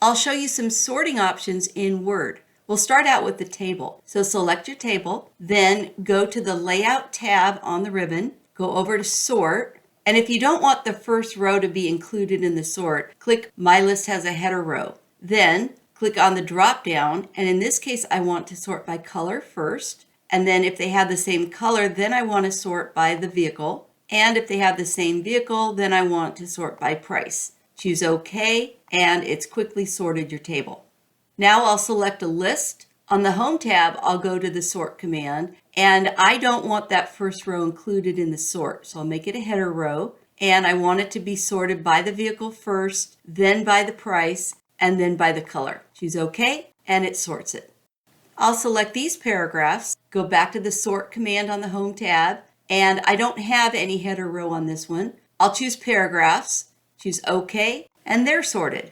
I'll show you some sorting options in Word. We'll start out with the table. So select your table, then go to the Layout tab on the ribbon, go over to Sort, and if you don't want the first row to be included in the sort, click My List Has a Header Row. Then click on the drop down, and in this case I want to sort by color first, and then if they have the same color, then I want to sort by the vehicle, and if they have the same vehicle, then I want to sort by price. Choose OK, and it's quickly sorted your table. Now I'll select a list. On the Home tab, I'll go to the Sort command, and I don't want that first row included in the sort, so I'll make it a header row, and I want it to be sorted by the vehicle first, then by the price, and then by the color. Choose OK, and it sorts it. I'll select these paragraphs, go back to the Sort command on the Home tab, and I don't have any header row on this one. I'll choose Paragraphs, choose OK, and they're sorted.